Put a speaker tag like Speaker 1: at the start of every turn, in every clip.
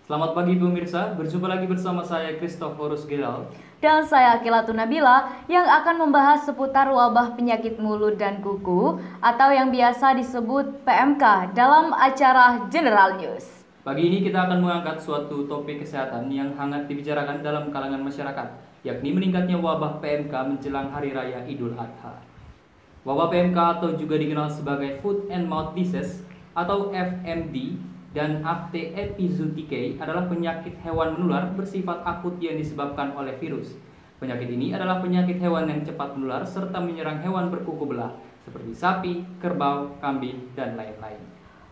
Speaker 1: Selamat pagi pemirsa, berjumpa lagi bersama saya Christophorus Gerald.
Speaker 2: Dan saya Akilatun Nabila yang akan membahas seputar wabah penyakit mulut dan kuku atau yang biasa disebut PMK dalam acara General News.
Speaker 1: Pagi ini kita akan mengangkat suatu topik kesehatan yang hangat dibicarakan dalam kalangan masyarakat, yakni meningkatnya wabah PMK menjelang Hari Raya Idul Adha. Wabah PMK atau juga dikenal sebagai Foot and Mouth Disease atau FMD dan Aphthe epizooticae adalah penyakit hewan menular bersifat akut yang disebabkan oleh virus. Penyakit ini adalah penyakit hewan yang cepat menular serta menyerang hewan berkuku belah seperti sapi, kerbau, kambing, dan lain-lain.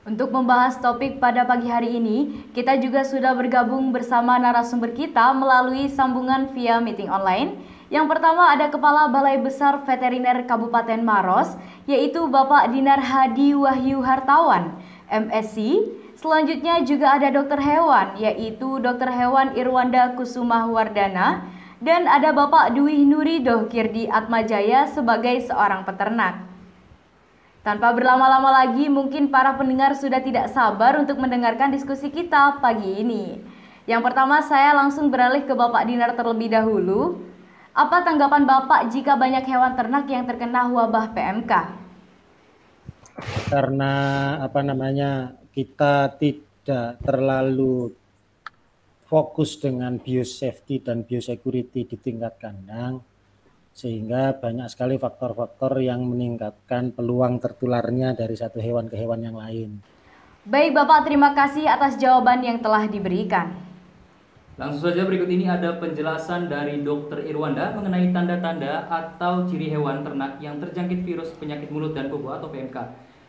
Speaker 2: Untuk membahas topik pada pagi hari ini, kita juga sudah bergabung bersama narasumber kita melalui sambungan via meeting online. Yang pertama ada Kepala Balai Besar Veteriner Kabupaten Maros, yaitu Bapak Dinar Hadi Wahyu Hartawan, MSc. Selanjutnya juga ada dokter hewan, yaitu Dokter Hewan Irwanda Kusumah Wardana, dan ada Bapak Dwi Nurido Kirdi Atmajaya sebagai seorang peternak. Tanpa berlama-lama lagi, mungkin para pendengar sudah tidak sabar untuk mendengarkan diskusi kita pagi ini. Yang pertama saya langsung beralih ke Bapak Dinar terlebih dahulu. Apa tanggapan Bapak jika banyak hewan ternak yang terkena wabah PMK?
Speaker 3: Karena kita tidak terlalu fokus dengan biosafety dan biosecurity di tingkat kandang, sehingga banyak sekali faktor-faktor yang meningkatkan peluang tertularnya dari satu hewan ke hewan yang lain.
Speaker 2: Baik Bapak, terima kasih atas jawaban yang telah diberikan.
Speaker 1: Langsung saja berikut ini ada penjelasan dari Dr. Irwanda mengenai tanda-tanda atau ciri hewan ternak yang terjangkit virus penyakit mulut dan kuku atau PMK.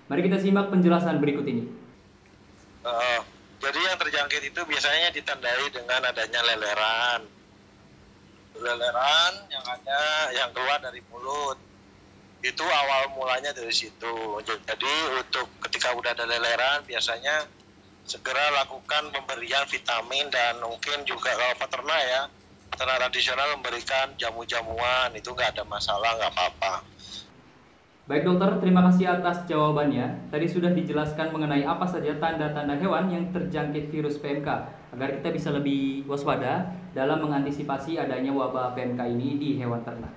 Speaker 1: Mari kita simak penjelasan berikut ini.
Speaker 4: Jadi yang terjangkit itu biasanya ditandai dengan adanya leleran. Leleran yang keluar dari mulut. Itu awal mulanya dari situ. Jadi untuk ketika udah ada leleran biasanya segera lakukan pemberian vitamin dan mungkin juga kalau peternak ya, peternak tradisional memberikan jamu-jamuan, itu nggak ada masalah, nggak apa-apa.
Speaker 1: Baik dokter, terima kasih atas jawabannya. Tadi sudah dijelaskan mengenai apa saja tanda-tanda hewan yang terjangkit virus PMK agar kita bisa lebih waspada dalam mengantisipasi adanya wabah PMK ini di hewan ternak.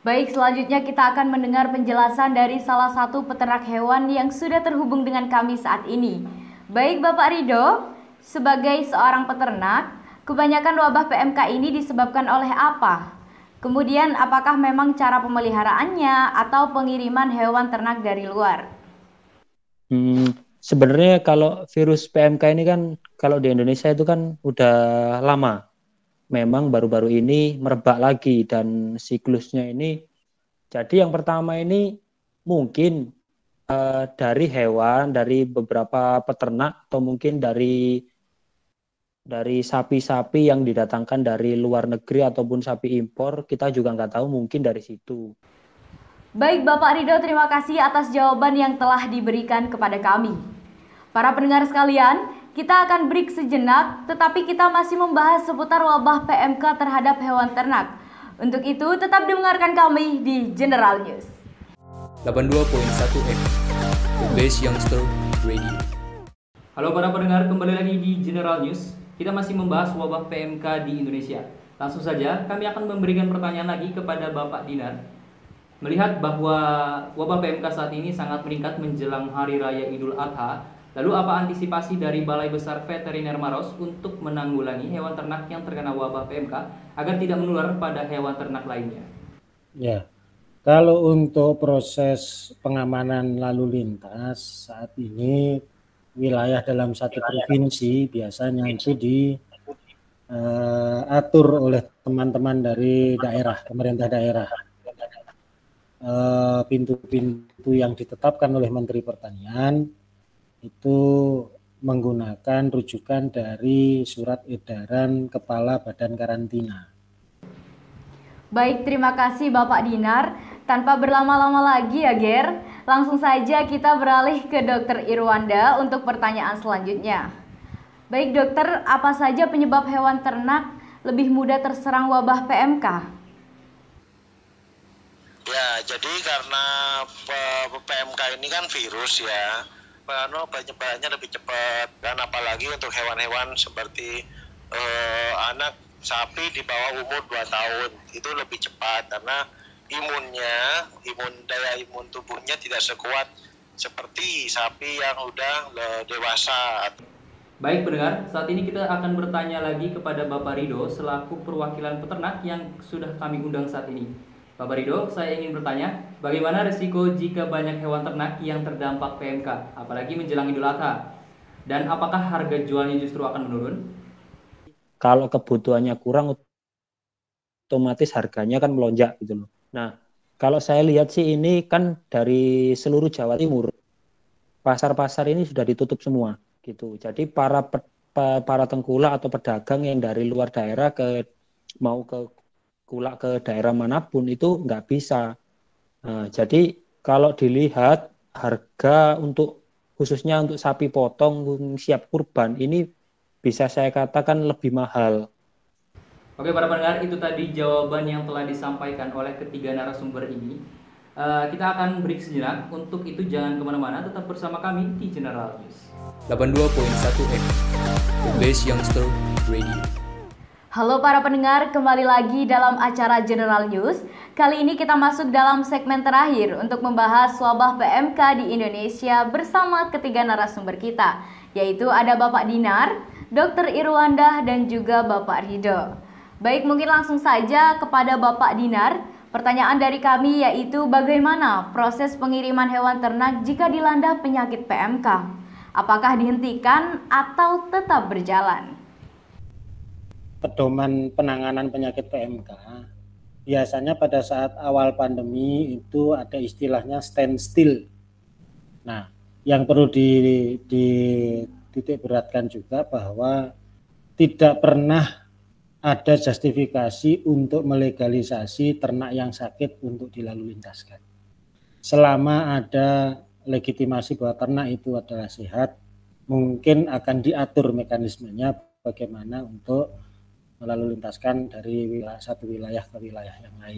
Speaker 2: Baik, selanjutnya kita akan mendengar penjelasan dari salah satu peternak hewan yang sudah terhubung dengan kami saat ini. Baik Bapak Rido, sebagai seorang peternak, kebanyakan wabah PMK ini disebabkan oleh apa? Kemudian apakah memang cara pemeliharaannya atau pengiriman hewan ternak dari luar?
Speaker 3: Sebenarnya kalau virus PMK ini kan kalau di Indonesia itu kan udah lama. Memang baru-baru ini merebak lagi dan siklusnya ini. Jadi yang pertama ini mungkin dari hewan, dari beberapa peternak atau mungkin dari sapi-sapi yang didatangkan dari luar negeri ataupun sapi impor, kita juga nggak tahu, mungkin dari situ.
Speaker 2: Baik Bapak Rido, terima kasih atas jawaban yang telah diberikan kepada kami. Para pendengar sekalian, kita akan break sejenak, tetapi kita masih membahas seputar wabah PMK terhadap hewan ternak. Untuk itu, tetap dengarkan kami di General News.
Speaker 5: 82.1 FM, The Best Youngster Radio.
Speaker 1: Halo para pendengar, kembali lagi di General News. Kita masih membahas wabah PMK di Indonesia. Langsung saja, kami akan memberikan pertanyaan lagi kepada Bapak Dinar. Melihat bahwa wabah PMK saat ini sangat meningkat menjelang Hari Raya Idul Adha, lalu apa antisipasi dari Balai Besar Veteriner Maros untuk menanggulangi hewan ternak yang terkena wabah PMK agar tidak menular pada hewan ternak lainnya?
Speaker 3: Ya, kalau untuk proses pengamanan lalu lintas saat ini, wilayah dalam satu provinsi biasanya itu diatur oleh teman-teman dari daerah, pemerintah daerah. Pintu-pintu yang ditetapkan oleh Menteri Pertanian itu menggunakan rujukan dari surat edaran Kepala Badan Karantina.
Speaker 2: Baik, terima kasih Bapak Dinar. Tanpa berlama-lama lagi ya Ger, langsung saja kita beralih ke Dokter Irwanda untuk pertanyaan selanjutnya. Baik dokter, apa saja penyebab hewan ternak lebih mudah terserang wabah PMK?
Speaker 4: Ya, jadi karena PMK ini kan virus ya, penyebarannya lebih cepat. Dan apalagi untuk hewan-hewan seperti anak sapi di bawah umur 2 tahun itu lebih cepat karena daya imun tubuhnya tidak sekuat seperti sapi yang udah dewasa.
Speaker 1: Baik pendengar, saat ini kita akan bertanya lagi kepada Bapak Rido selaku perwakilan peternak yang sudah kami undang saat ini. Bapak Rido, saya ingin bertanya, bagaimana risiko jika banyak hewan ternak yang terdampak PMK, apalagi menjelang Idul Adha? Dan apakah harga jualnya justru akan menurun?
Speaker 3: Kalau kebutuhannya kurang, otomatis harganya kan melonjak gitu loh. Nah, kalau saya lihat sih ini kan dari seluruh Jawa Timur, pasar-pasar ini sudah ditutup semua gitu. Jadi para tengkulak atau pedagang yang dari luar daerah mau ke kulak ke daerah manapun itu nggak bisa. Nah, jadi kalau dilihat harga khususnya untuk sapi potong siap kurban ini bisa saya katakan lebih mahal.
Speaker 1: Oke para pendengar, itu tadi jawaban yang telah disampaikan oleh ketiga narasumber ini. Kita akan break sejenak. Untuk itu jangan kemana-mana, tetap bersama kami di General News
Speaker 5: 82.1 FM, The Best Youngster Radio.
Speaker 2: Halo para pendengar, kembali lagi dalam acara General News. Kali ini kita masuk dalam segmen terakhir untuk membahas wabah PMK di Indonesia bersama ketiga narasumber kita, yaitu ada Bapak Dinar, Dr. Irwanda, dan juga Bapak Rido. Baik, mungkin langsung saja kepada Bapak Dinar. Pertanyaan dari kami yaitu bagaimana proses pengiriman hewan ternak jika dilanda penyakit PMK? Apakah dihentikan atau tetap berjalan?
Speaker 6: Pedoman penanganan penyakit PMK biasanya pada saat awal pandemi itu ada istilahnya standstill. Nah, yang perlu dititik beratkan juga bahwa tidak pernah ada justifikasi untuk melegalisasi ternak yang sakit untuk dilalu lintaskan. Selama ada legitimasi bahwa ternak itu adalah sehat, mungkin akan diatur mekanismenya bagaimana untuk melalu lintaskan dari satu wilayah ke wilayah yang lain.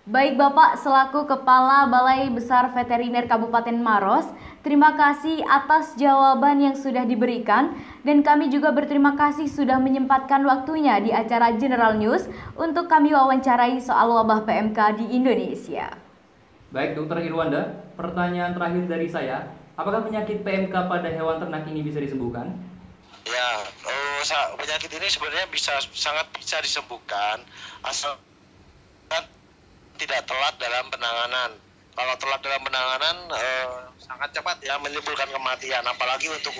Speaker 2: Baik Bapak, selaku Kepala Balai Besar Veteriner Kabupaten Maros, terima kasih atas jawaban yang sudah diberikan dan kami juga berterima kasih sudah menyempatkan waktunya di acara General News untuk kami wawancarai soal wabah PMK di Indonesia.
Speaker 1: Baik Dr. Irwanda, pertanyaan terakhir dari saya, apakah penyakit PMK pada hewan ternak ini bisa disembuhkan?
Speaker 4: Ya, penyakit ini sebenarnya sangat bisa disembuhkan asal tidak telat dalam penanganan. Kalau telat dalam penanganan sangat cepat ya menimbulkan kematian, apalagi untuk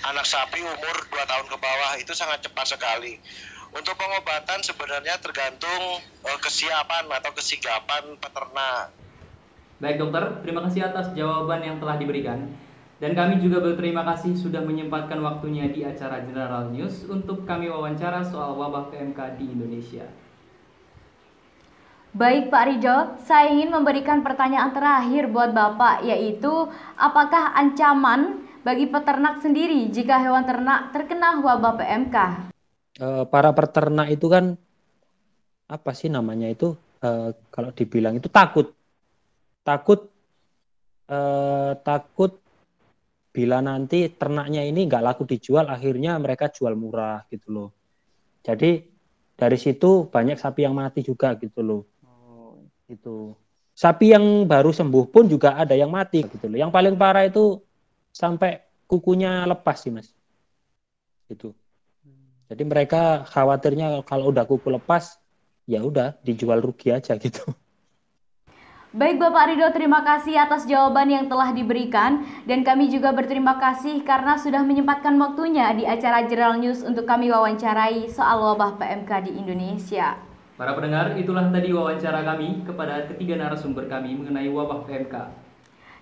Speaker 4: anak sapi umur 2 tahun ke bawah itu sangat cepat sekali. Untuk pengobatan sebenarnya tergantung kesiapan atau kesigapan peternak.
Speaker 1: Baik dokter, terima kasih atas jawaban yang telah diberikan. Dan kami juga berterima kasih sudah menyempatkan waktunya di acara General News untuk kami wawancara soal wabah PMK di Indonesia.
Speaker 2: Baik Pak Rido, saya ingin memberikan pertanyaan terakhir buat Bapak, yaitu apakah ancaman bagi peternak sendiri jika hewan ternak terkena wabah PMK?
Speaker 3: Para peternak itu kan apa sih namanya itu kalau dibilang itu takut bila nanti ternaknya ini nggak laku dijual, akhirnya mereka jual murah gitu loh. Jadi dari situ banyak sapi yang mati juga gitu loh. Itu sapi yang baru sembuh pun juga ada yang mati gitu loh. Yang paling parah itu sampai kukunya lepas sih mas. Itu. Jadi mereka khawatirnya kalau udah kuku lepas, ya udah dijual rugi aja gitu.
Speaker 2: Baik Bapak Rido, terima kasih atas jawaban yang telah diberikan dan kami juga berterima kasih karena sudah menyempatkan waktunya di acara General News untuk kami wawancarai soal wabah PMK di Indonesia.
Speaker 1: Para pendengar, itulah tadi wawancara kami kepada ketiga narasumber kami mengenai wabah PMK.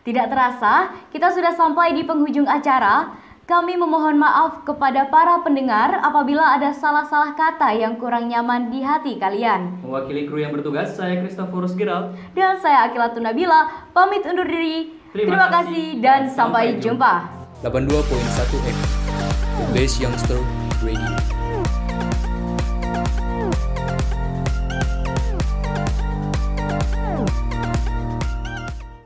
Speaker 2: Tidak terasa, kita sudah sampai di penghujung acara. Kami memohon maaf kepada para pendengar apabila ada salah-salah kata yang kurang nyaman di hati kalian.
Speaker 1: Mewakili kru yang bertugas, saya Christophorus Gerald.
Speaker 2: Dan saya Akilatun Nabila, pamit undur diri. Terima kasih dan sampai jumpa.
Speaker 5: 82.1 FM, The Best Youngster Radio.